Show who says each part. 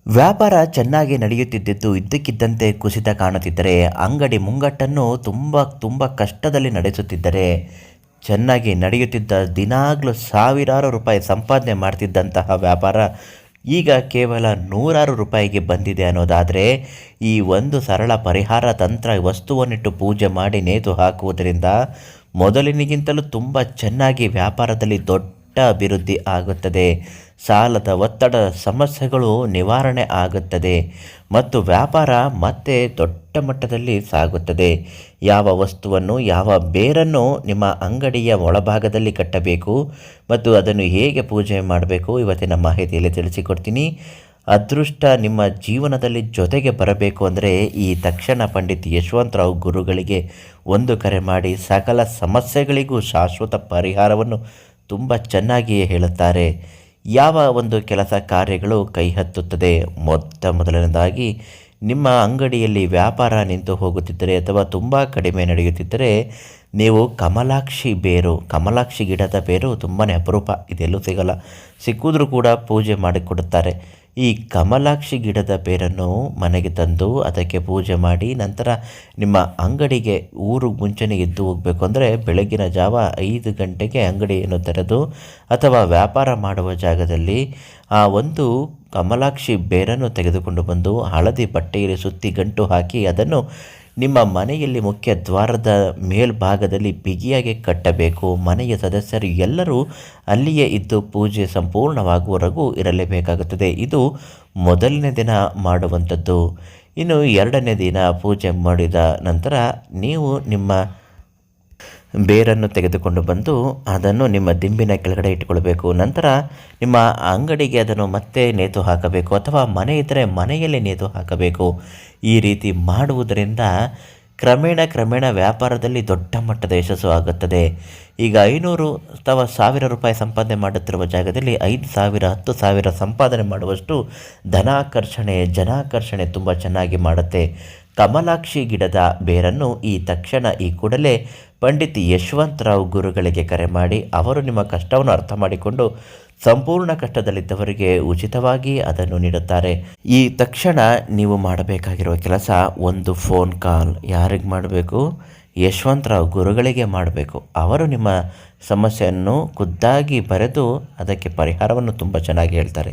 Speaker 1: ವ್ಯಾಪಾರ ಚೆನ್ನಾಗಿ ನಡೆಯುತ್ತಿದ್ದಿದ್ದು ಇದ್ದಕ್ಕಿದ್ದಂತೆ ಕುಸಿತ ಕಾಣುತ್ತಿದ್ದರೆ, ಅಂಗಡಿ ಮುಂಗಟ್ಟನ್ನು ತುಂಬ ಕಷ್ಟದಲ್ಲಿ ನಡೆಸುತ್ತಿದ್ದರೆ, ಚೆನ್ನಾಗಿ ನಡೆಯುತ್ತಿದ್ದ ದಿನಾಗಲೂ ಸಾವಿರಾರು ರೂಪಾಯಿ ಸಂಪಾದನೆ ಮಾಡ್ತಿದ್ದಂತಹ ವ್ಯಾಪಾರ ಈಗ ಕೇವಲ ನೂರಾರು ರೂಪಾಯಿಗೆ ಬಂದಿದೆ ಅನ್ನೋದಾದರೆ, ಈ ಒಂದು ಸರಳ ಪರಿಹಾರ ತಂತ್ರ ವಸ್ತುವನ್ನಿಟ್ಟು ಪೂಜೆ ಮಾಡಿ ನೇತು ಹಾಕುವುದರಿಂದ ಮೊದಲಿನಿಗಿಂತಲೂ ತುಂಬ ಚೆನ್ನಾಗಿ ವ್ಯಾಪಾರದಲ್ಲಿ ದೊಡ್ಡ ಅಭಿವೃದ್ಧಿ ಆಗುತ್ತದೆ. ಸಾಲದ ಒತ್ತಡ ಸಮಸ್ಯೆಗಳು ನಿವಾರಣೆ ಆಗುತ್ತದೆ ಮತ್ತು ವ್ಯಾಪಾರ ಮತ್ತೆ ದೊಡ್ಡ ಮಟ್ಟದಲ್ಲಿ ಸಾಗುತ್ತದೆ. ಯಾವ ವಸ್ತುವನ್ನು, ಯಾವ ಬೇರನ್ನು ನಿಮ್ಮ ಅಂಗಡಿಯ ಒಳಭಾಗದಲ್ಲಿ ಕಟ್ಟಬೇಕು ಮತ್ತು ಅದನ್ನು ಹೇಗೆ ಪೂಜೆ ಮಾಡಬೇಕು ಇವತ್ತಿನ ಮಾಹಿತಿಯಲ್ಲಿ ತಿಳಿಸಿಕೊಡ್ತೀನಿ. ಅದೃಷ್ಟ ನಿಮ್ಮ ಜೀವನದಲ್ಲಿ ಜೊತೆಗೆ ಬರಬೇಕು ಅಂದರೆ ಈ ತಕ್ಷಣ ಪಂಡಿತ್ ಯಶವಂತರಾವ್ ಗುರುಗಳಿಗೆ ಒಂದು ಕರೆ ಮಾಡಿ ಸಕಲ ಸಮಸ್ಯೆಗಳಿಗೂ ಶಾಶ್ವತ ಪರಿಹಾರವನ್ನು ತುಂಬ ಚೆನ್ನಾಗಿಯೇ ಹೇಳುತ್ತಾರೆ. ಯಾವ ಒಂದು ಕೆಲಸ ಕಾರ್ಯಗಳು ಕೈ ಹತ್ತುತ್ತದೆ? ಮೊದಲನೇದಾಗಿ, ನಿಮ್ಮ ಅಂಗಡಿಯಲ್ಲಿ ವ್ಯಾಪಾರ ನಿಂತು ಹೋಗುತ್ತಿದ್ದರೆ ಅಥವಾ ತುಂಬ ಕಡಿಮೆ ನಡೆಯುತ್ತಿದ್ದರೆ, ನೀವು ಕಮಲಾಕ್ಷಿ ಗಿಡದ ಬೇರು ತುಂಬಾ ಅಪರೂಪ, ಇದೆಲ್ಲೂ ಸಿಗಲ್ಲ. ಸಿಕ್ಕಿದ್ರೂ ಕೂಡ ಪೂಜೆ ಮಾಡಿಕೊಡುತ್ತಾರೆ. ಈ ಕಮಲಾಕ್ಷಿ ಗಿಡದ ಬೇರನ್ನು ಮನೆಗೆ ತಂದು ಅದಕ್ಕೆ ಪೂಜೆ ಮಾಡಿ ನಂತರ ನಿಮ್ಮ ಅಂಗಡಿಗೆ ಮುಂಚೆನೇ ಎದ್ದು ಹೋಗಬೇಕು. ಅಂದರೆ ಬೆಳಗಿನ ಜಾವ 5 ಗಂಟೆಗೆ ಅಂಗಡಿಯನ್ನು ತೆರೆದು ಅಥವಾ ವ್ಯಾಪಾರ ಮಾಡುವ ಜಾಗದಲ್ಲಿ ಆ ಒಂದು ಕಮಲಾಕ್ಷಿ ಬೇರನ್ನು ತೆಗೆದುಕೊಂಡು ಬಂದು ಹಳದಿ ಬಟ್ಟೆಯಲ್ಲಿ ಸುತ್ತಿ ಗಂಟು ಹಾಕಿ ಅದನ್ನು ನಿಮ್ಮ ಮನೆಯಲ್ಲಿ ಮುಖ್ಯ ದ್ವಾರದ ಮೇಲ್ಭಾಗದಲ್ಲಿ ಬಿಗಿಯಾಗಿ ಕಟ್ಟಬೇಕು. ಮನೆಯ ಸದಸ್ಯರು ಎಲ್ಲರೂ ಅಲ್ಲಿಯೇ ಇದ್ದು ಪೂಜೆ ಸಂಪೂರ್ಣವಾಗುವವರೆಗೂ ಇರಲೇಬೇಕಾಗುತ್ತದೆ. ಇದು ಮೊದಲನೇ ದಿನ ಮಾಡುವಂಥದ್ದು. ಇನ್ನು 2ನೇ ದಿನ ಪೂಜೆ ಮಾಡಿದ ನಂತರ ನೀವು ನಿಮ್ಮ ಬೇರನ್ನು ತೆಗೆದುಕೊಂಡು ಬಂದು ಅದನ್ನು ನಿಮ್ಮ ದಿಂಬಿನ ಕೆಳಗಡೆ ಇಟ್ಟುಕೊಳ್ಬೇಕು. ನಂತರ ನಿಮ್ಮ ಅಂಗಡಿಗೆ ಅದನ್ನು ಮತ್ತೆ ನೇತು ಹಾಕಬೇಕು ಅಥವಾ ಮನೆ ಇದ್ದರೆ ಮನೆಯಲ್ಲಿ ನೇತು ಹಾಕಬೇಕು. ಈ ರೀತಿ ಮಾಡುವುದರಿಂದ ಕ್ರಮೇಣ ವ್ಯಾಪಾರದಲ್ಲಿ ದೊಡ್ಡ ಮಟ್ಟದ ಯಶಸ್ಸು ಆಗುತ್ತದೆ. ಈಗ 500 ಅಥವಾ 1000 ರೂಪಾಯಿ ಸಂಪಾದನೆ ಮಾಡುತ್ತಿರುವ ಜಾಗದಲ್ಲಿ 5,000 10,000 ಸಂಪಾದನೆ ಮಾಡುವಷ್ಟು ಜನಾಕರ್ಷಣೆ ತುಂಬ ಚೆನ್ನಾಗಿ ಮಾಡುತ್ತೆ. ಕಮಲಾಕ್ಷಿ ಗಿಡದ ಬೇರನ್ನು ಈ ಕೂಡಲೇ ಪಂಡಿತ್ ಯಶವಂತರಾವ್ ಗುರುಗಳಿಗೆ ಕರೆ ಮಾಡಿ ಅವರು ನಿಮ್ಮ ಕಷ್ಟವನ್ನು ಅರ್ಥ ಮಾಡಿಕೊಂಡು ಸಂಪೂರ್ಣ ಕಷ್ಟದಲ್ಲಿದ್ದವರಿಗೆ ಉಚಿತವಾಗಿ ಅದನ್ನು ನೀಡುತ್ತಾರೆ. ಈ ತಕ್ಷಣ ನೀವು ಮಾಡಬೇಕಾಗಿರುವ ಕೆಲಸ, ಒಂದು ಫೋನ್ ಕಾಲ್ ಯಾರಿಗೆ ಮಾಡಬೇಕು? ಯಶವಂತರಾವ್ ಗುರುಗಳಿಗೆ ಮಾಡಬೇಕು. ಅವರು ನಿಮ್ಮ ಸಮಸ್ಯೆಯನ್ನು ಖುದ್ದಾಗಿ ಬರೆದು ಅದಕ್ಕೆ ಪರಿಹಾರವನ್ನು ತುಂಬ ಚೆನ್ನಾಗಿ ಹೇಳ್ತಾರೆ.